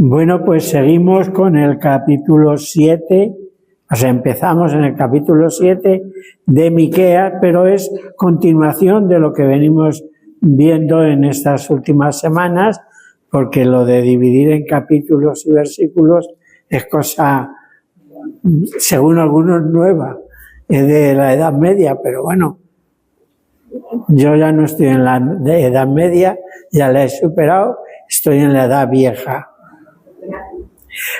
Bueno, pues seguimos con el capítulo 7, o sea, empezamos en el capítulo 7 de Miqueas, pero es continuación de lo que venimos viendo en estas últimas semanas, porque lo de dividir en capítulos y versículos es cosa, según algunos, nueva, es de la Edad Media, pero bueno, yo ya no estoy en la Edad Media, ya la he superado, estoy en la Edad Vieja.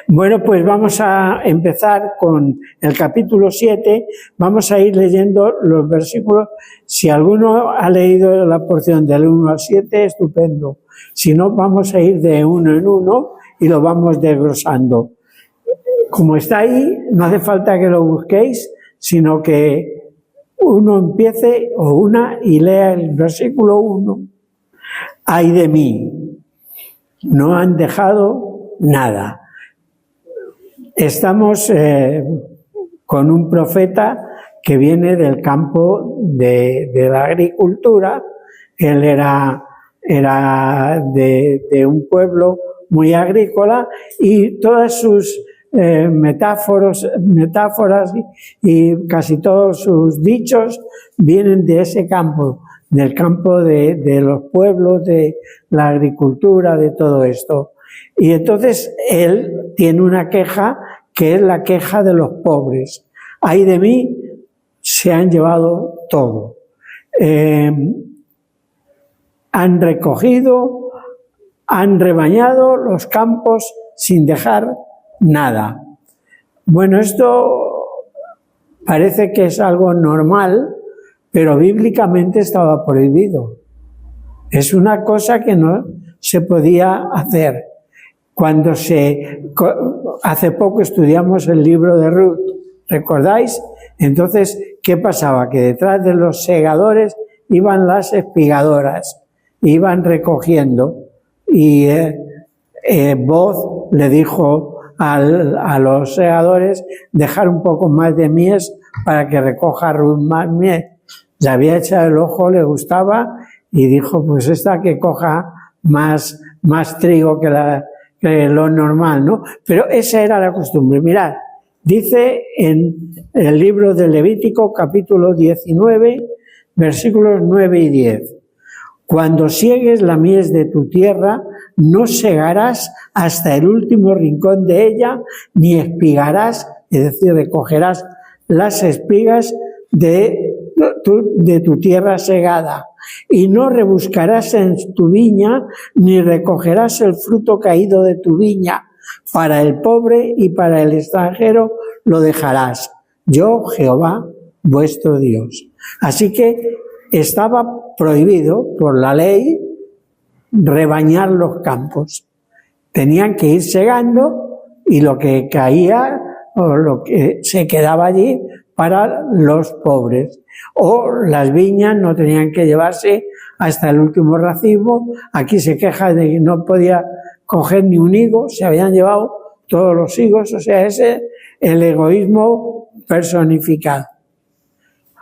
Bueno, pues vamos a empezar con el capítulo 7, vamos a ir leyendo los versículos. Si alguno ha leído la porción del 1 al 7, estupendo. Si no, vamos a ir de uno en uno y lo vamos desglosando. Como está ahí, no hace falta que lo busquéis, sino que uno empiece o una y lea el versículo 1. Ay de mí, no han dejado nada. Estamos con un profeta que viene del campo de la agricultura. Él era de un pueblo muy agrícola y todas sus metáforas y casi todos sus dichos vienen de ese campo, del campo de los pueblos, de la agricultura, de todo esto. Y entonces él tiene una queja que es la queja de los pobres. Ay de mí, se han llevado todo. Han recogido, han rebañado los campos sin dejar nada. Bueno, esto parece que es algo normal, pero bíblicamente estaba prohibido. Es una cosa que no se podía hacer. Cuando hace poco estudiamos el libro de Ruth, ¿recordáis? Entonces, ¿qué pasaba? Que detrás de los segadores iban las espigadoras, iban recogiendo, y Boz le dijo a los segadores dejar un poco más de mies para que recoja Ruth más mies. Le había echado el ojo, le gustaba, y dijo, pues esta que coja más trigo que lo normal, ¿no? Pero esa era la costumbre. Mirad, dice en el libro de Levítico, capítulo 19, versículos 9 y 10. Cuando siegues la mies de tu tierra, no segarás hasta el último rincón de ella, ni espigarás, es decir, recogerás las espigas de tu tierra segada, y no rebuscarás en tu viña, ni recogerás el fruto caído de tu viña. Para el pobre y para el extranjero lo dejarás. Yo, Jehová, vuestro Dios. Así que estaba prohibido por la ley rebañar los campos. Tenían que ir segando y lo que caía o lo que se quedaba allí para los pobres. O las viñas no tenían que llevarse hasta el último racimo. Aquí se queja de que no podía coger ni un higo, se habían llevado todos los higos, o sea, ese es el egoísmo personificado.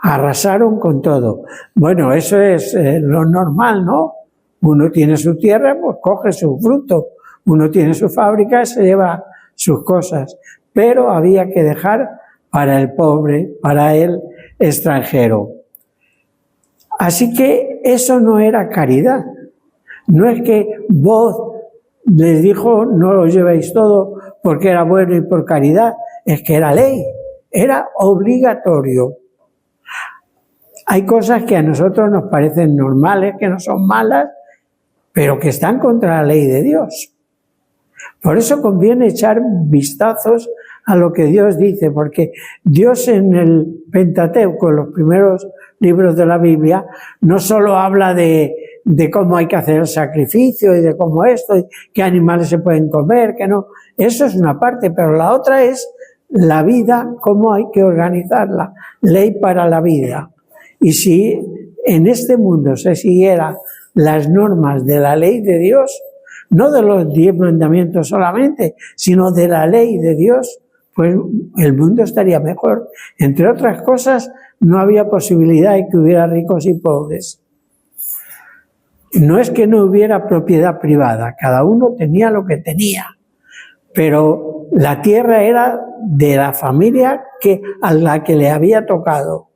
Arrasaron con todo. Bueno, eso es lo normal, ¿no? Uno tiene su tierra, pues coge su fruto. Uno tiene su fábrica, se lleva sus cosas. Pero había que dejar para el pobre, para el extranjero. Así que eso no era caridad. No es que Boz les dijo no lo llevéis todo porque era bueno y por caridad, es que era ley, era obligatorio. Hay cosas que a nosotros nos parecen normales, que no son malas, pero que están contra la ley de Dios. Por eso conviene echar vistazos a lo que Dios dice, porque Dios en el Pentateuco, en los primeros libros de la Biblia, no solo habla de cómo hay que hacer el sacrificio y de cómo esto, y qué animales se pueden comer, que no. Eso es una parte, pero la otra es la vida, cómo hay que organizarla, ley para la vida. Y si en este mundo se siguiera las normas de la ley de Dios, no de los 10 mandamientos solamente, sino de la ley de Dios, pues el mundo estaría mejor. Entre otras cosas, no había posibilidad de que hubiera ricos y pobres. No es que no hubiera propiedad privada, cada uno tenía lo que tenía, pero la tierra era de la familia a la que le había tocado.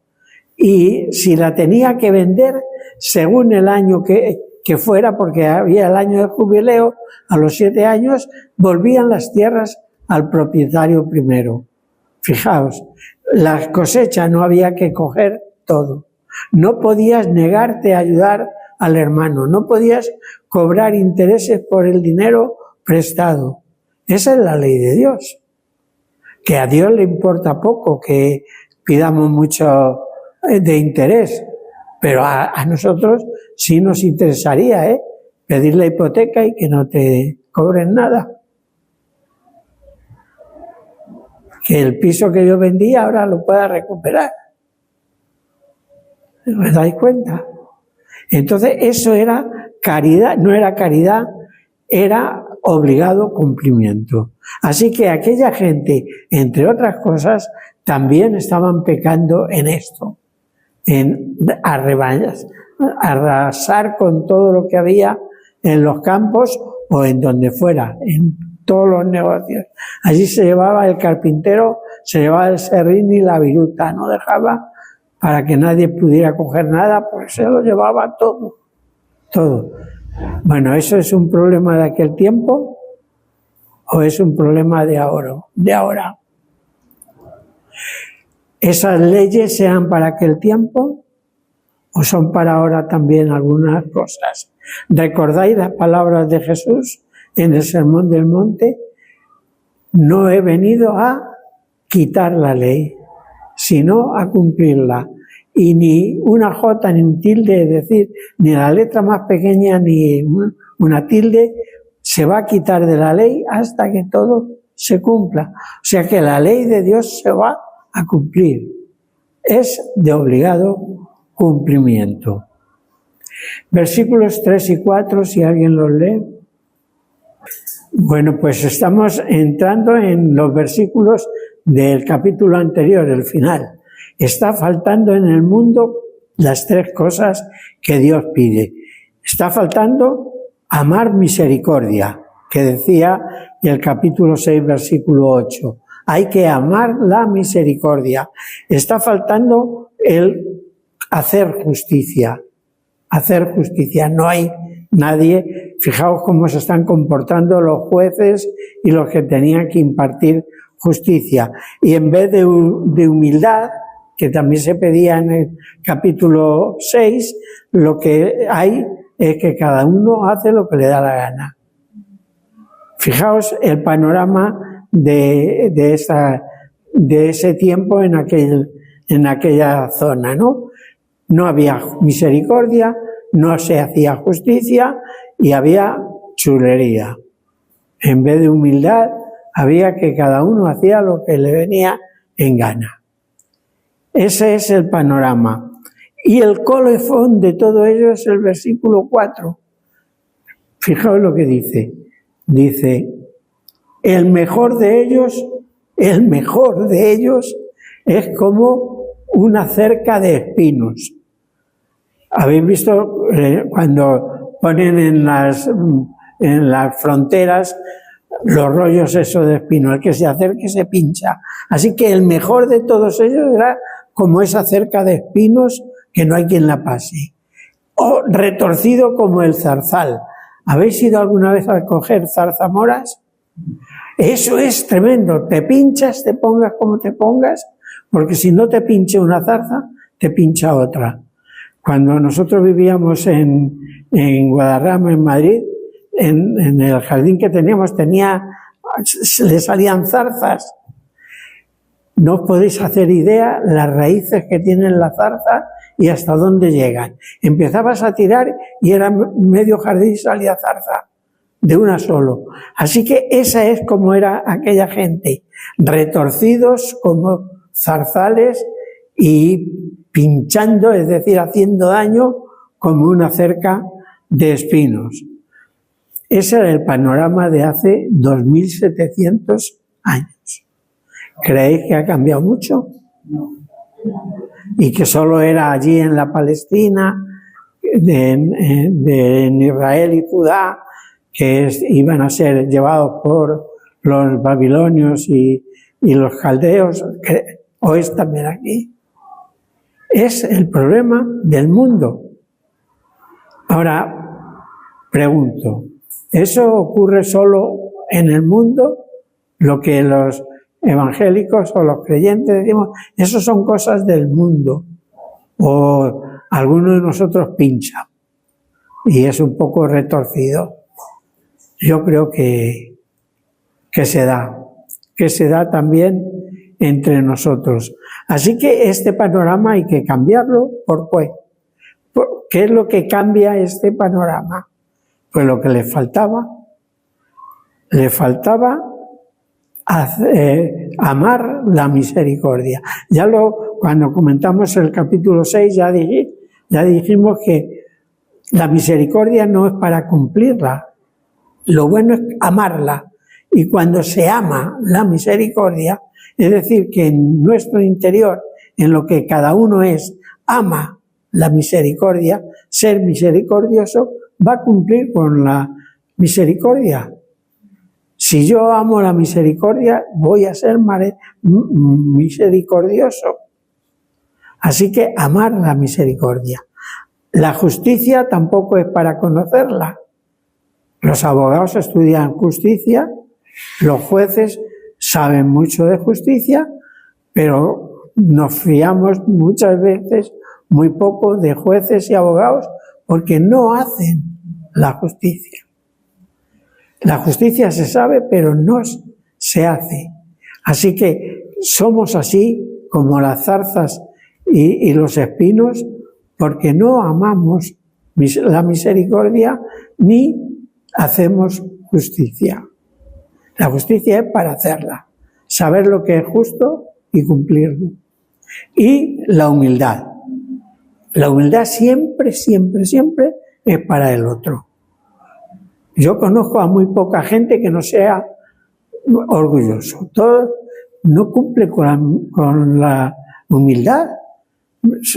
Y si la tenía que vender, según el año que fuera, porque había el año de jubileo, a los 7 años volvían las tierras al propietario primero. Fijaos, la cosecha no había que coger todo. No podías negarte a ayudar al hermano, no podías cobrar intereses por el dinero prestado. Esa es la ley de Dios. Que a Dios le importa poco que pidamos mucho de interés, pero a nosotros sí nos interesaría pedir la hipoteca y que no te cobren nada. Que el piso que yo vendí ahora lo pueda recuperar. ¿Me dais cuenta? Entonces eso era caridad, no era caridad, era obligado cumplimiento. Así que aquella gente, entre otras cosas, también estaban pecando en esto, en arrasar con todo lo que había en los campos o en donde fuera, en todos los negocios. Allí se llevaba el carpintero, se llevaba el serrín y la viruta, no dejaba para que nadie pudiera coger nada, porque se lo llevaba todo, todo. Bueno, ¿eso es un problema de aquel tiempo o es un problema de ahora? ¿Esas leyes sean para aquel tiempo o son para ahora también algunas cosas? ¿Recordáis las palabras de Jesús en el Sermón del Monte? No he venido a quitar la ley, sino a cumplirla. Y ni una jota ni un tilde, es decir, ni la letra más pequeña ni una tilde se va a quitar de la ley hasta que todo se cumpla. O sea que la ley de Dios se va a cumplir. Es de obligado cumplimiento. Versículos 3 y 4, si alguien los lee. Bueno, pues estamos entrando en los versículos del capítulo anterior, el final. Está faltando en el mundo las 3 cosas que Dios pide. Está faltando amar misericordia, que decía el capítulo 6, versículo 8. Hay que amar la misericordia. Está faltando el hacer justicia. Hacer justicia. No hay nadie. Fijaos cómo se están comportando los jueces y los que tenían que impartir justicia. Y en vez de humildad, que también se pedía en el capítulo 6, lo que hay es que cada uno hace lo que le da la gana. Fijaos el panorama de ese tiempo en aquella zona, ¿no? No había misericordia, no se hacía justicia y había chulería. En vez de humildad, había que cada uno hacía lo que le venía en gana. Ese es el panorama. Y el colofón de todo ello es el versículo 4. Fijaos lo que dice. Dice, el mejor de ellos es como una cerca de espinos. ¿Habéis visto cuando ponen en las fronteras los rollos esos de espino? El que se acerque se pincha. Así que el mejor de todos ellos era como esa cerca de espinos que no hay quien la pase. O retorcido como el zarzal. ¿Habéis ido alguna vez a coger zarzamoras? Eso es tremendo. Te pinchas, te pongas como te pongas, porque si no te pincha una zarza, te pincha otra. Cuando nosotros vivíamos en Guadarrama, en Madrid, en el jardín que teníamos, le salían zarzas. No os podéis hacer idea las raíces que tienen las zarzas y hasta dónde llegan. Empezabas a tirar y era medio jardín y salía zarza, de una solo. Así que esa es como era aquella gente, retorcidos como zarzales y pinchando, es decir, haciendo daño como una cerca de espinos. Ese era el panorama de hace 2700 años. ¿Creéis que ha cambiado mucho? Y que solo era allí en la Palestina, en Israel y Judá, que iban a ser llevados por los babilonios y los caldeos, que hoy también aquí. Es el problema del mundo. Ahora, pregunto, ¿eso ocurre solo en el mundo? Lo que los evangélicos o los creyentes decimos, eso son cosas del mundo. O alguno de nosotros pincha. Y es un poco retorcido. Yo creo que se da también entre nosotros. Así que este panorama hay que cambiarlo. ¿Por qué? ¿Qué es lo que cambia este panorama? Pues lo que le faltaba amar la misericordia. Cuando comentamos el capítulo 6 ya dijimos que la misericordia no es para cumplirla, lo bueno es amarla. Y cuando se ama la misericordia, es decir, que en nuestro interior, en lo que cada uno es, ama la misericordia, ser misericordioso, va a cumplir con la misericordia. Si yo amo la misericordia, voy a ser misericordioso. Así que amar la misericordia. La justicia tampoco es para conocerla. Los abogados estudian justicia, los jueces saben mucho de justicia, pero nos fiamos muchas veces muy poco de jueces y abogados porque no hacen la justicia. La justicia se sabe, pero no se hace. Así que somos así como las zarzas y los espinos porque no amamos la misericordia ni hacemos justicia. La justicia es para hacerla, saber lo que es justo y cumplirlo. Y la humildad. La humildad siempre, siempre, siempre es para el otro. Yo conozco a muy poca gente que no sea orgulloso. Todo no cumple con la humildad.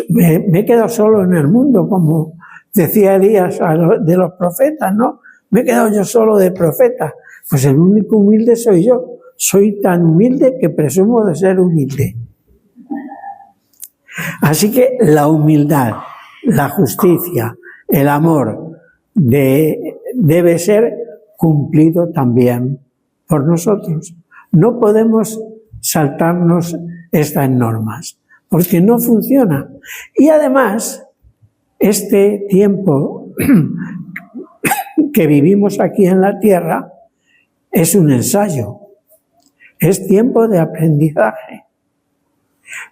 Me he quedado solo en el mundo, como decía Elías de los profetas, ¿no? Me he quedado yo solo de profeta. Pues el único humilde soy yo. Soy tan humilde que presumo de ser humilde. Así que la humildad, la justicia, el amor debe ser cumplido también por nosotros. No podemos saltarnos estas normas, porque no funciona. Y además, este tiempo que vivimos aquí en la tierra es un ensayo, es tiempo de aprendizaje,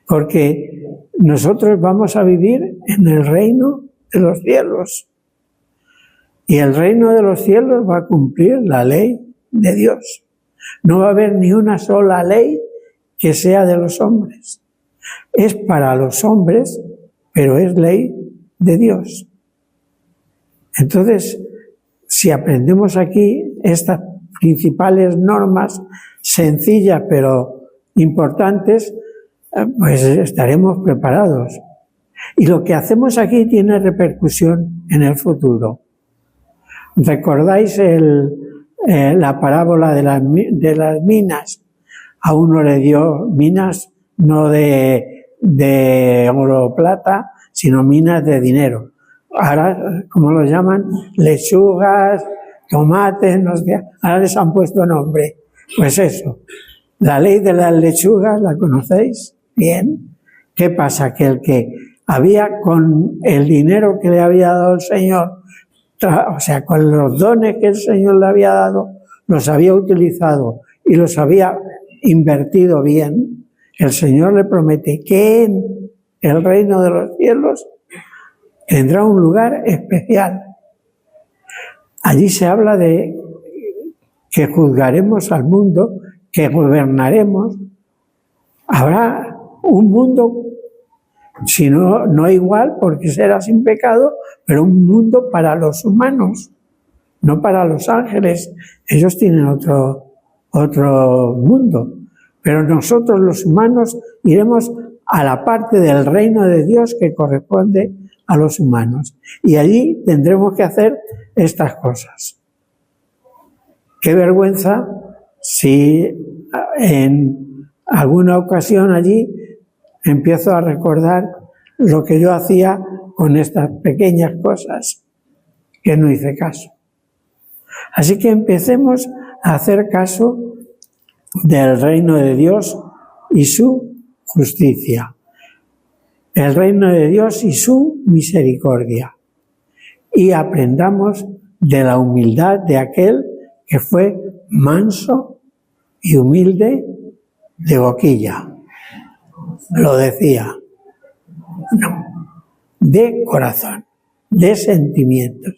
porque nosotros vamos a vivir en el reino de los cielos. Y el reino de los cielos va a cumplir la ley de Dios. No va a haber ni una sola ley que sea de los hombres. Es para los hombres, pero es ley de Dios. Entonces, si aprendemos aquí estas principales normas, sencillas pero importantes, pues estaremos preparados. Y lo que hacemos aquí tiene repercusión en el futuro. ¿Recordáis la parábola de las minas? A uno le dio minas no de oro o plata, sino minas de dinero. Ahora, ¿cómo lo llaman? Lechugas, tomates, no sé, ahora les han puesto nombre. Pues eso, la ley de las lechugas, ¿la conocéis? Bien. ¿Qué pasa? Que el que había con el dinero que le había dado el Señor, o sea, con los dones que el Señor le había dado, los había utilizado y los había invertido bien, el Señor le promete que en el reino de los cielos tendrá un lugar especial. Allí se habla de que juzgaremos al mundo, que gobernaremos. Habrá un mundo, si no igual, porque será sin pecado, pero un mundo para los humanos, no para los ángeles. Ellos tienen otro mundo. Pero nosotros los humanos iremos a la parte del reino de Dios que corresponde a los humanos. Y allí tendremos que hacer estas cosas. Qué vergüenza si en alguna ocasión allí empiezo a recordar lo que yo hacía con estas pequeñas cosas que no hice caso. Así que empecemos a hacer caso del reino de Dios y su justicia. El reino de Dios y su misericordia. Y aprendamos de la humildad de aquel que fue manso y humilde de boquilla. Lo decía. No. De corazón, de sentimientos.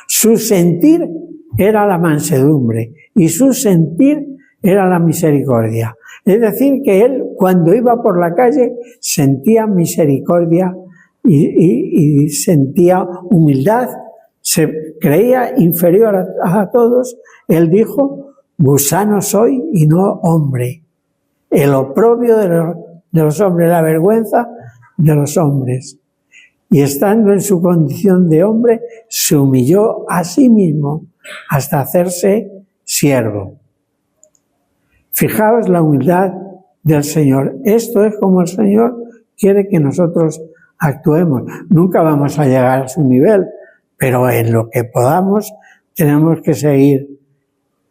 Su sentir era la mansedumbre y su sentir era la misericordia. Es decir, que él cuando iba por la calle sentía misericordia y sentía humildad, se creía inferior a todos. Él dijo, gusano soy y no hombre. El oprobio de los hombres, la vergüenza de los hombres. Y estando en su condición de hombre, se humilló a sí mismo hasta hacerse siervo. Fijaos la humildad del Señor. Esto es como el Señor quiere que nosotros actuemos. Nunca vamos a llegar a su nivel, pero en lo que podamos tenemos que seguir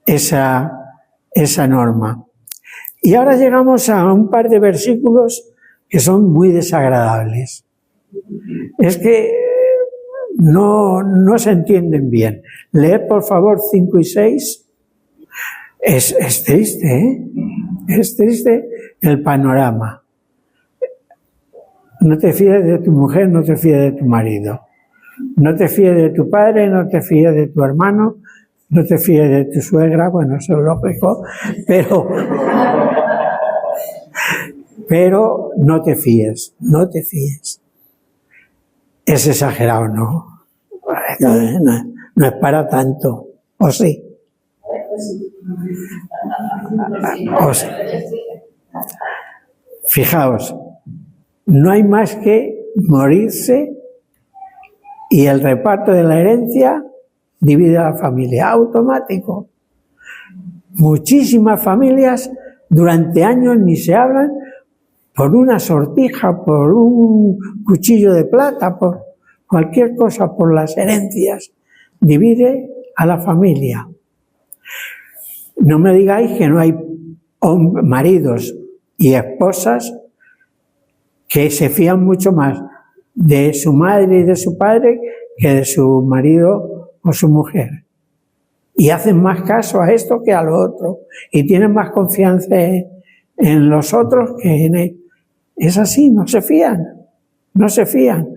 esa norma. Y ahora llegamos a un par de versículos que son muy desagradables. Es que no se entienden bien. Leed por favor 5 y 6. Es triste, ¿eh? Es triste el panorama. No te fíes de tu mujer, no te fíes de tu marido. No te fíes de tu padre, no te fíes de tu hermano, no te fíes de tu suegra, bueno, eso es lógico, pero no te fíes, no te fíes. Es exagerado, ¿no? No es para tanto, ¿o sí? ¿O sí? Fijaos, no hay más que morirse y el reparto de la herencia divide a la familia, automático. Muchísimas familias durante años ni se hablan por una sortija, por un cuchillo de plata, por cualquier cosa, por las herencias. Divide a la familia. No me digáis que no hay maridos y esposas que se fían mucho más de su madre y de su padre que de su marido o su mujer. Y hacen más caso a esto que a lo otro. Y tienen más confianza en los otros que en él. Es así, no se fían. No se fían.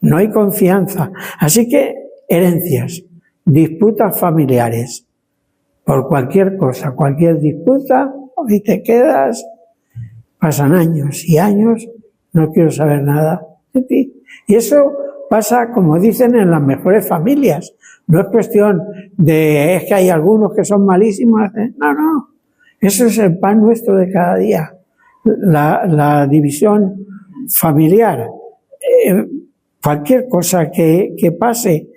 No hay confianza. Así que herencias, disputas familiares. Por cualquier cosa, cualquier disputa, y te quedas, pasan años y años, no quiero saber nada de ti. Y eso pasa, como dicen, en las mejores familias. No es cuestión de, es que hay algunos que son malísimos. No. Eso es el pan nuestro de cada día. La división familiar. Cualquier cosa que pase,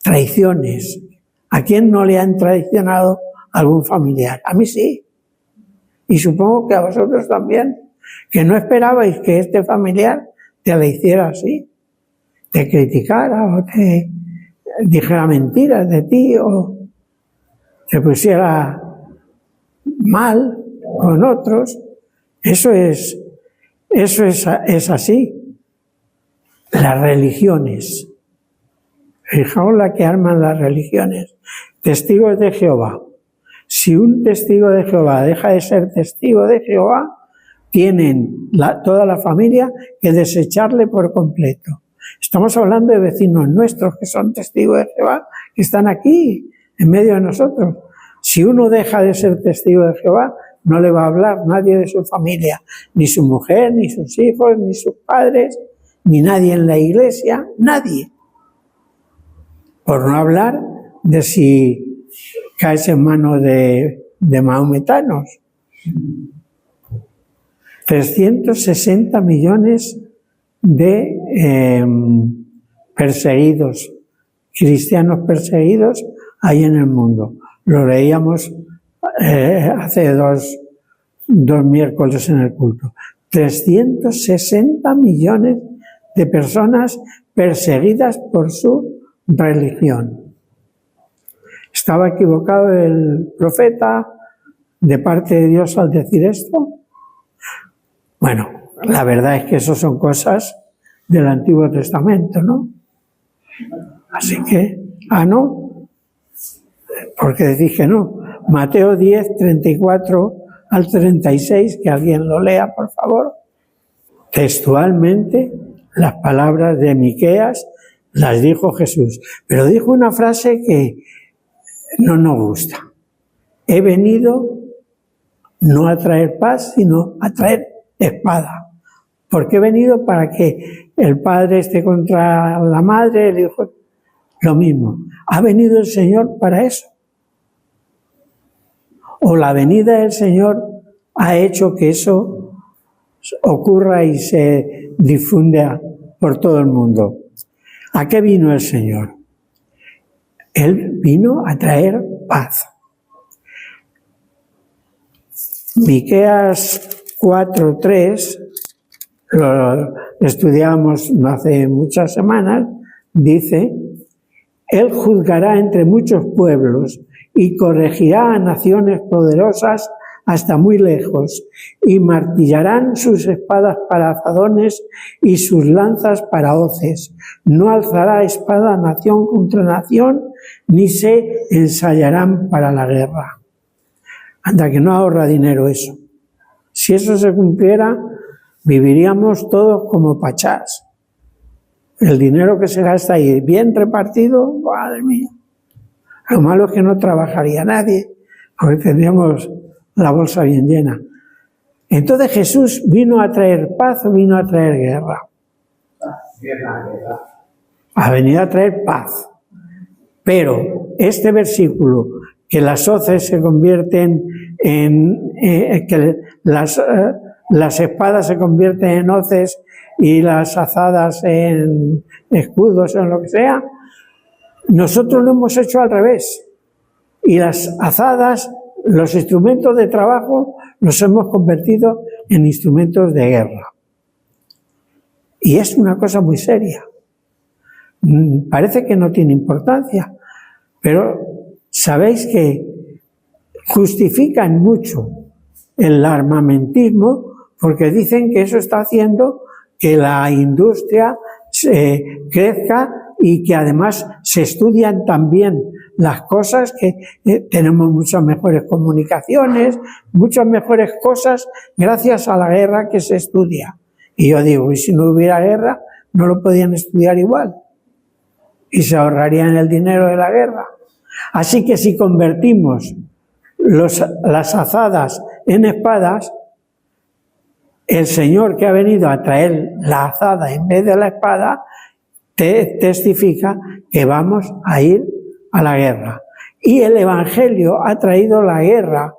traiciones. ¿A quién no le han traicionado algún familiar? A mí sí. Y supongo que a vosotros también. Que no esperabais que este familiar te la hiciera así. Te criticara o te dijera mentiras de ti o te pusiera mal con otros. Eso es así. Las religiones. Fijaos la que arman las religiones. Testigos de Jehová. Si un testigo de Jehová deja de ser testigo de Jehová, tienen toda la familia que desecharle por completo. Estamos hablando de vecinos nuestros que son testigos de Jehová, que están aquí, en medio de nosotros. Si uno deja de ser testigo de Jehová, no le va a hablar nadie de su familia, ni su mujer, ni sus hijos, ni sus padres, ni nadie en la iglesia, nadie. Por no hablar de si caes en manos de mahometanos. 360 millones de perseguidos, cristianos perseguidos hay en el mundo. Lo leíamos hace dos miércoles en el culto. 360 millones de personas perseguidas por su religión. ¿Estaba equivocado el profeta de parte de Dios al decir esto? Bueno, la verdad es que eso son cosas del Antiguo Testamento, ¿no? Así que, no, porque decís que no. Mateo 10, 34 al 36, que alguien lo lea, por favor. Textualmente, las palabras de Miqueas las dijo Jesús, pero dijo una frase que no nos gusta. He venido no a traer paz, sino a traer espada. Porque he venido para que el padre esté contra la madre, el hijo, lo mismo. ¿Ha venido el Señor para eso? ¿O la venida del Señor ha hecho que eso ocurra y se difunda por todo el mundo? ¿A qué vino el Señor? Él vino a traer paz. Miqueas 4:3, lo estudiamos hace muchas semanas, dice: Él juzgará entre muchos pueblos y corregirá a naciones poderosas hasta muy lejos, y martillarán sus espadas para azadones y sus lanzas para hoces. No alzará espada nación contra nación, ni se ensayarán para la guerra. Anda, que no ahorra dinero eso. Si eso se cumpliera, viviríamos todos como pachás. El dinero que se gasta ahí bien repartido, madre mía. Lo malo es que no trabajaría nadie, porque tendríamos la bolsa bien llena. Entonces Jesús vino a traer paz o vino a traer guerra. Ha venido a traer paz. Pero este versículo, que las hoces se convierten que las espadas se convierten en hoces y las azadas en escudos o en lo que sea, nosotros lo hemos hecho al revés. Y las azadas, los instrumentos de trabajo, los hemos convertido en instrumentos de guerra. Y es una cosa muy seria. Parece que no tiene importancia, pero sabéis que justifican mucho el armamentismo porque dicen que eso está haciendo que la industria crezca y que además se estudian también las cosas, que tenemos muchas mejores comunicaciones, muchas mejores cosas gracias a la guerra que se estudia. Y yo digo, y si no hubiera guerra, no lo podían estudiar igual. Y se ahorrarían el dinero de la guerra. Así que si convertimos las azadas en espadas, el Señor que ha venido a traer la azada en vez de la espada, testifica que vamos a ir a la guerra. Y el Evangelio ha traído la guerra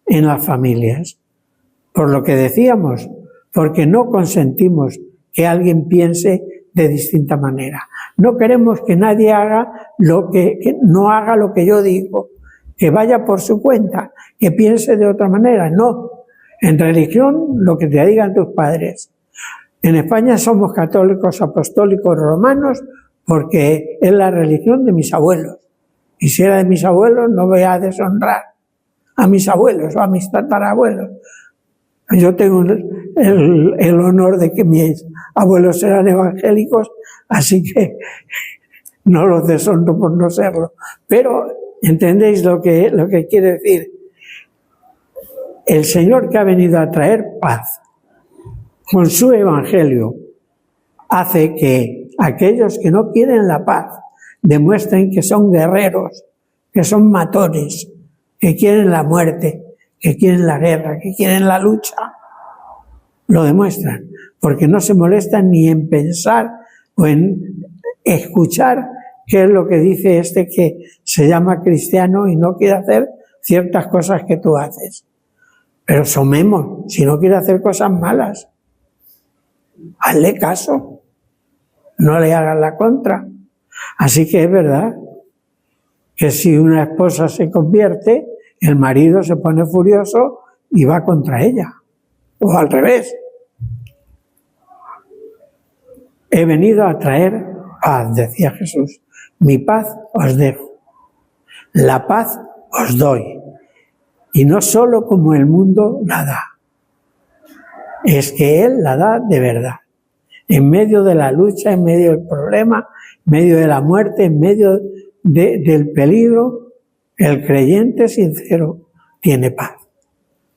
en las familias. Por lo que decíamos, porque no consentimos que alguien piense de distinta manera. No queremos que nadie haga que no haga lo que yo digo, que vaya por su cuenta, que piense de otra manera. No. En religión, lo que te digan tus padres. En España somos católicos, apostólicos, romanos, porque es la religión de mis abuelos. Y si era de mis abuelos, no voy a deshonrar a mis abuelos o a mis tatarabuelos. Yo tengo el honor de que mis abuelos eran evangélicos, así que no los deshonro por no serlo. Pero, ¿entendéis lo que quiere decir? El Señor que ha venido a traer paz con su evangelio hace que aquellos que no quieren la paz demuestren que son guerreros, que son matones, que quieren la muerte, que quieren la guerra, que quieren la lucha. Lo demuestran, porque no se molestan ni en pensar o en escuchar qué es lo que dice este que se llama cristiano y no quiere hacer ciertas cosas que tú haces. Pero somemos, si no quiere hacer cosas malas, hazle caso, no le hagas la contra. Así que es verdad que si una esposa se convierte, el marido se pone furioso y va contra ella, o al revés. He venido a traer paz, decía Jesús. Mi paz os dejo, la paz os doy. Y no solo como el mundo la da, es que Él la da de verdad. En medio de la lucha, en medio del problema, en medio de la muerte, en medio del peligro, el creyente sincero tiene paz,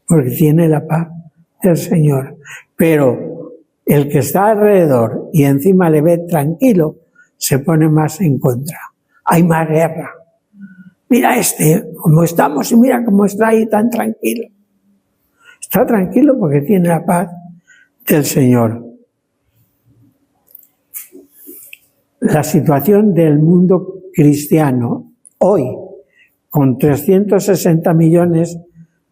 porque tiene la paz del Señor. Pero el que está alrededor y encima le ve tranquilo, se pone más en contra. Hay más guerra. Mira cómo estamos y mira cómo está ahí tan tranquilo. Está tranquilo porque tiene la paz del Señor. La situación del mundo cristiano hoy, con 360 millones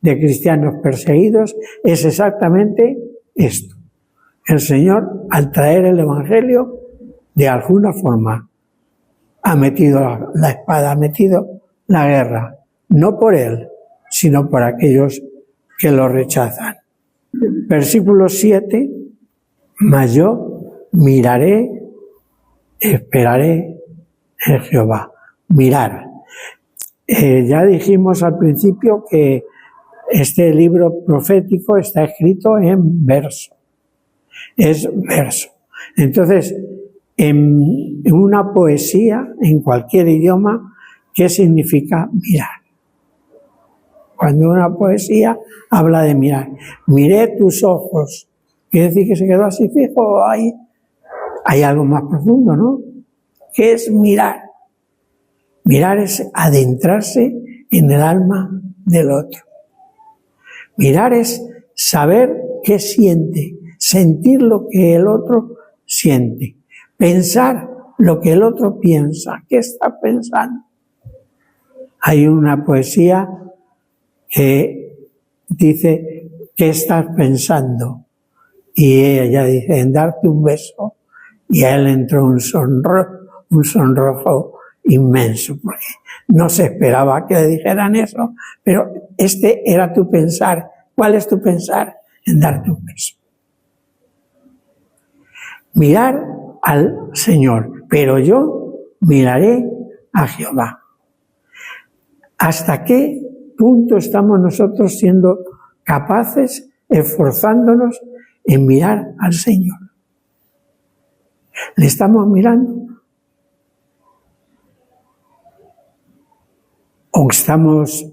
de cristianos perseguidos, es exactamente esto. El Señor, al traer el Evangelio, de alguna forma, ha metido la espada, ha metido la guerra, no por Él, sino por aquellos que lo rechazan. Versículo 7, mas yo miraré, esperaré en Jehová. Mirar. Ya dijimos al principio que este libro profético está escrito en verso. Es verso. Entonces, en una poesía, en cualquier idioma, ¿qué significa mirar? Cuando una poesía habla de mirar. Miré tus ojos. ¿Quiere decir que se quedó así fijo o hay algo más profundo, no? ¿Qué es mirar? Mirar es adentrarse en el alma del otro. Mirar es saber qué siente, sentir lo que el otro siente, pensar lo que el otro piensa, qué está pensando. Hay una poesía que dice, ¿qué estás pensando? Y ella dice, en darte un beso. Y a él entró un sonrojo inmenso, porque no se esperaba que le dijeran eso, pero este era tu pensar. ¿Cuál es tu pensar? En darte un beso. Mirar al Señor, pero yo miraré a Jehová. ¿Hasta qué punto estamos nosotros siendo capaces, esforzándonos en mirar al Señor? ¿Le estamos mirando? ¿O estamos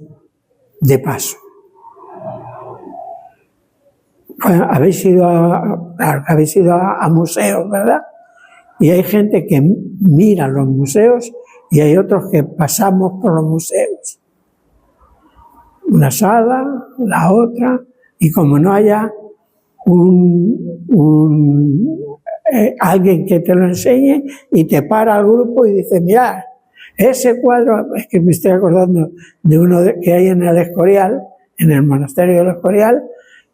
de paso? Bueno, habéis ido a museos, ¿verdad? Y hay gente que mira los museos y hay otros que pasamos por los museos. Una sala, la otra, y como no haya alguien que te lo enseñe y te para al grupo y dice, mirad, ese cuadro, es que me estoy acordando de uno que hay en el Escorial, en el monasterio del Escorial,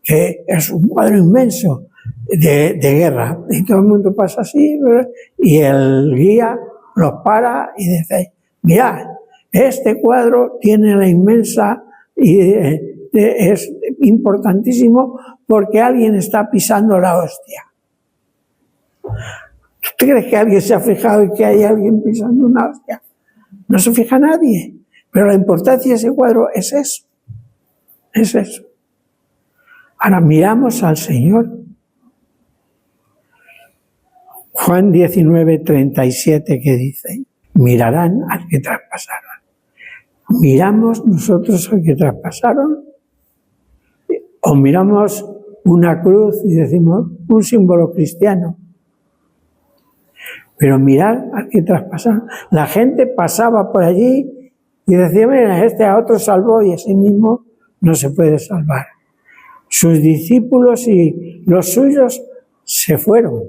que es un cuadro inmenso de guerra, y todo el mundo pasa así, ¿verdad? Y el guía los para y dice, mirad, este cuadro tiene la inmensa, y es importantísimo porque alguien está pisando la hostia. ¿Tú crees que alguien se ha fijado en que hay alguien pisando una hostia? No se fija nadie, pero la importancia de ese cuadro es eso. Es eso. Ahora miramos al Señor. Juan 19:37 que dice, mirarán al que traspasaron. ¿Miramos nosotros al que traspasaron? ¿O miramos una cruz y decimos un símbolo cristiano? Pero mirar al que traspasaron. La gente pasaba por allí y decía, mira, este a otro salvó y a sí mismo no se puede salvar. Sus discípulos y los suyos se fueron.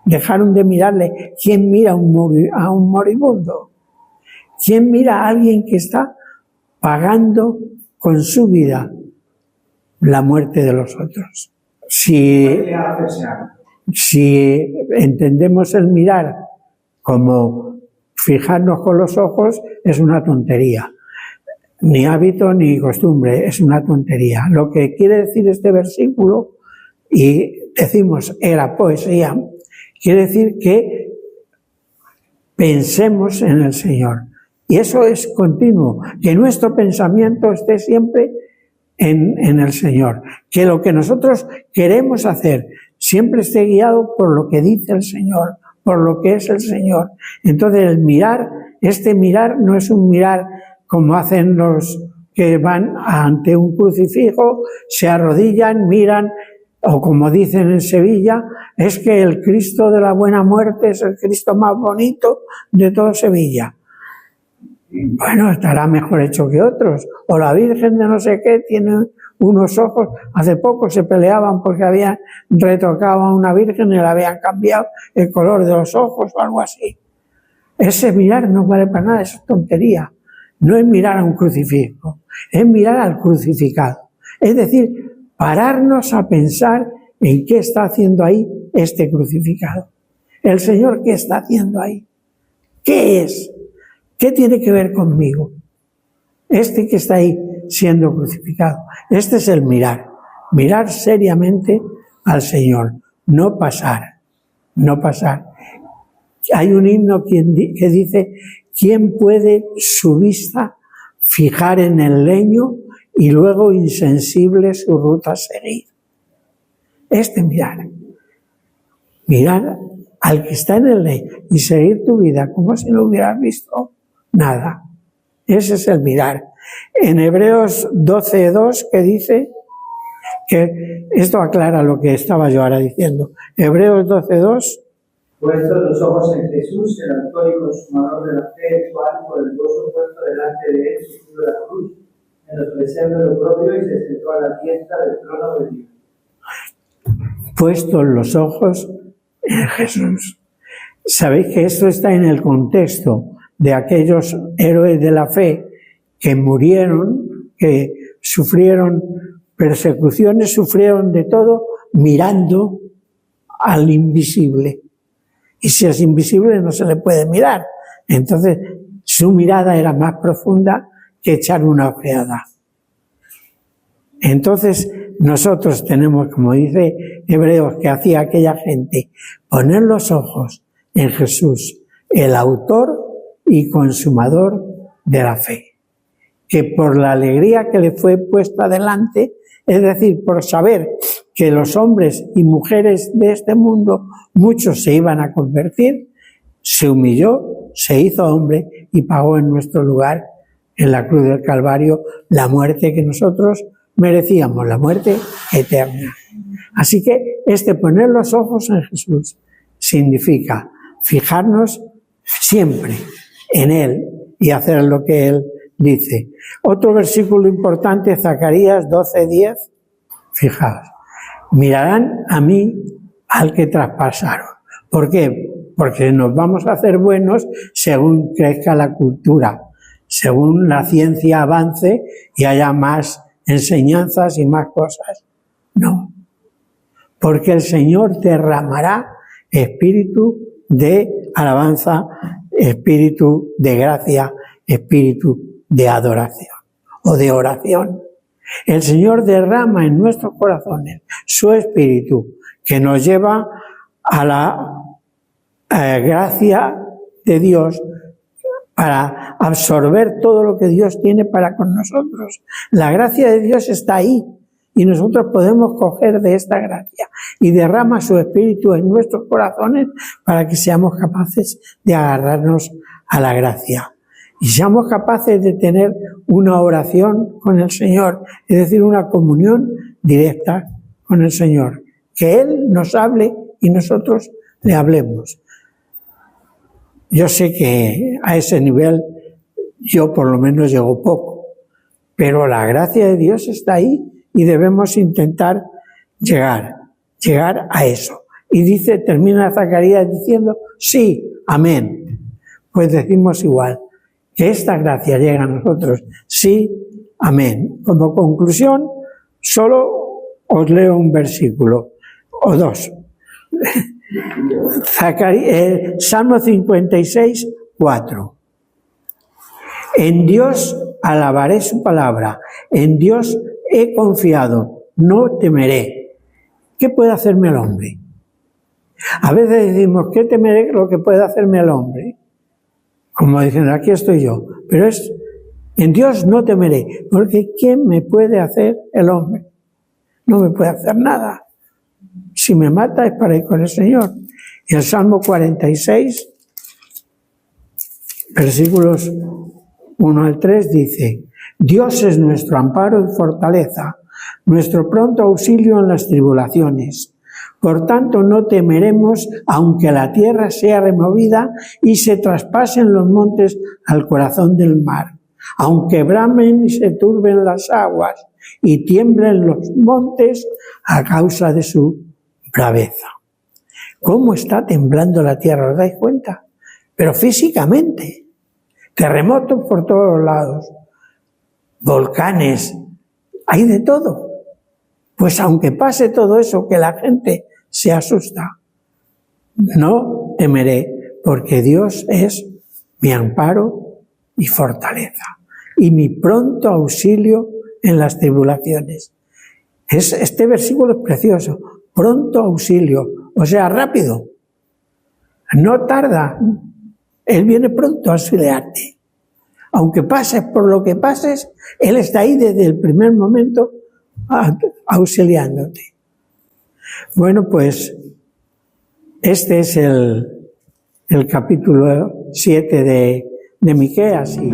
Dejaron de mirarle. ¿Quién mira a un moribundo? ¿Quién mira a alguien que está pagando con su vida la muerte de los otros? Si entendemos el mirar como fijarnos con los ojos, es una tontería. ni hábito ni costumbre, es una tontería. Lo que quiere decir este versículo, y decimos era poesía, quiere decir que pensemos en el Señor. Y eso es continuo, que nuestro pensamiento esté siempre en el Señor, que lo que nosotros queremos hacer siempre esté guiado por lo que dice el Señor, por lo que es el Señor. Entonces el mirar, este mirar no es un mirar como hacen los que van ante un crucifijo, se arrodillan, miran, o como dicen en Sevilla, es que el Cristo de la Buena Muerte es el Cristo más bonito de toda Sevilla. Bueno, estará mejor hecho que otros. O la Virgen de no sé qué tiene unos ojos. Hace poco se peleaban porque habían retocado a una Virgen y le habían cambiado el color de los ojos o algo así. Ese mirar no vale para nada, es tontería. No es mirar a un crucifijo, es mirar al crucificado. Es decir, pararnos a pensar en qué está haciendo ahí este crucificado. El Señor, ¿qué está haciendo ahí? ¿Qué es? ¿Qué tiene que ver conmigo? Este que está ahí siendo crucificado. Este es el mirar. Mirar seriamente al Señor. No pasar. No pasar. Hay un himno que dice: ¿quién puede su vista fijar en el leño y luego insensible su ruta seguir? Este mirar. Mirar al que está en el leño y seguir tu vida como si no hubieras visto nada. Ese es el mirar. En Hebreos 12:2, que dice, que esto aclara lo que estaba yo ahora diciendo. Hebreos 12:2. Puestos los ojos en Jesús, el autor y consumador de la fe, el cual por el gozo puesto delante de él sufrió la cruz, menospreciando lo propio, y se sentó a la diestra del trono de Dios. Puestos los ojos en Jesús. Sabéis que esto está en el contexto de aquellos héroes de la fe que murieron, que sufrieron persecuciones, sufrieron de todo, mirando al invisible. Y si es invisible no se le puede mirar. Entonces su mirada era más profunda que echar una ojeada. Entonces nosotros tenemos, como dice Hebreos, que hacía aquella gente, poner los ojos en Jesús, el autor y consumador de la fe, que por la alegría que le fue puesta delante, es decir, por saber que los hombres y mujeres de este mundo, muchos se iban a convertir, se humilló, se hizo hombre y pagó en nuestro lugar, en la cruz del Calvario, la muerte que nosotros merecíamos, la muerte eterna. Así que poner los ojos en Jesús significa fijarnos siempre en Él y hacer lo que Él dice. Otro versículo importante, Zacarías 12:10, fijaos, mirarán a mí al que traspasaron. ¿Por qué? Porque nos vamos a hacer buenos según crezca la cultura, según la ciencia avance y haya más enseñanzas y más cosas. No, porque el Señor derramará espíritu de alabanza, espíritu de gracia, espíritu de adoración o de oración. El Señor derrama en nuestros corazones su espíritu que nos lleva a la gracia de Dios para absorber todo lo que Dios tiene para con nosotros. La gracia de Dios está ahí y nosotros podemos coger de esta gracia y derrama su espíritu en nuestros corazones para que seamos capaces de agarrarnos a la gracia y seamos capaces de tener una oración con el Señor, es decir, una comunión directa con el Señor, que Él nos hable y nosotros le hablemos. Yo sé que a ese nivel yo por lo menos llego poco, pero la gracia de Dios está ahí y debemos intentar llegar a eso. Y dice, termina Zacarías diciendo, sí, amén. Pues decimos igual, que esta gracia llega a nosotros, sí, amén. Como conclusión, solo os leo un versículo o dos. Salmo 56:4. En Dios alabaré su palabra. En Dios he confiado, no temeré. ¿Qué puede hacerme el hombre? A veces decimos, ¿qué temeré lo que puede hacerme el hombre? Como dicen, aquí estoy yo. Pero es, en Dios no temeré, porque ¿quién me puede hacer el hombre? No me puede hacer nada. Si me mata es para ir con el Señor. Y el Salmo 46, versículos 1 al 3 dice, Dios es nuestro amparo y fortaleza, nuestro pronto auxilio en las tribulaciones. Por tanto, no temeremos, aunque la tierra sea removida y se traspasen los montes al corazón del mar, aunque bramen y se turben las aguas y tiemblen los montes a causa de su braveza. ¿Cómo está temblando la tierra? ¿Os dais cuenta? Pero físicamente, terremotos por todos lados, volcanes, hay de todo. Pues aunque pase todo eso, que la gente se asusta, no temeré, porque Dios es mi amparo y fortaleza, y mi pronto auxilio en las tribulaciones. Este versículo es precioso, pronto auxilio, o sea, rápido, no tarda, Él viene pronto a auxiliarte. Aunque pases por lo que pases, Él está ahí desde el primer momento auxiliándote. Bueno, pues este es el capítulo 7 de Miqueas y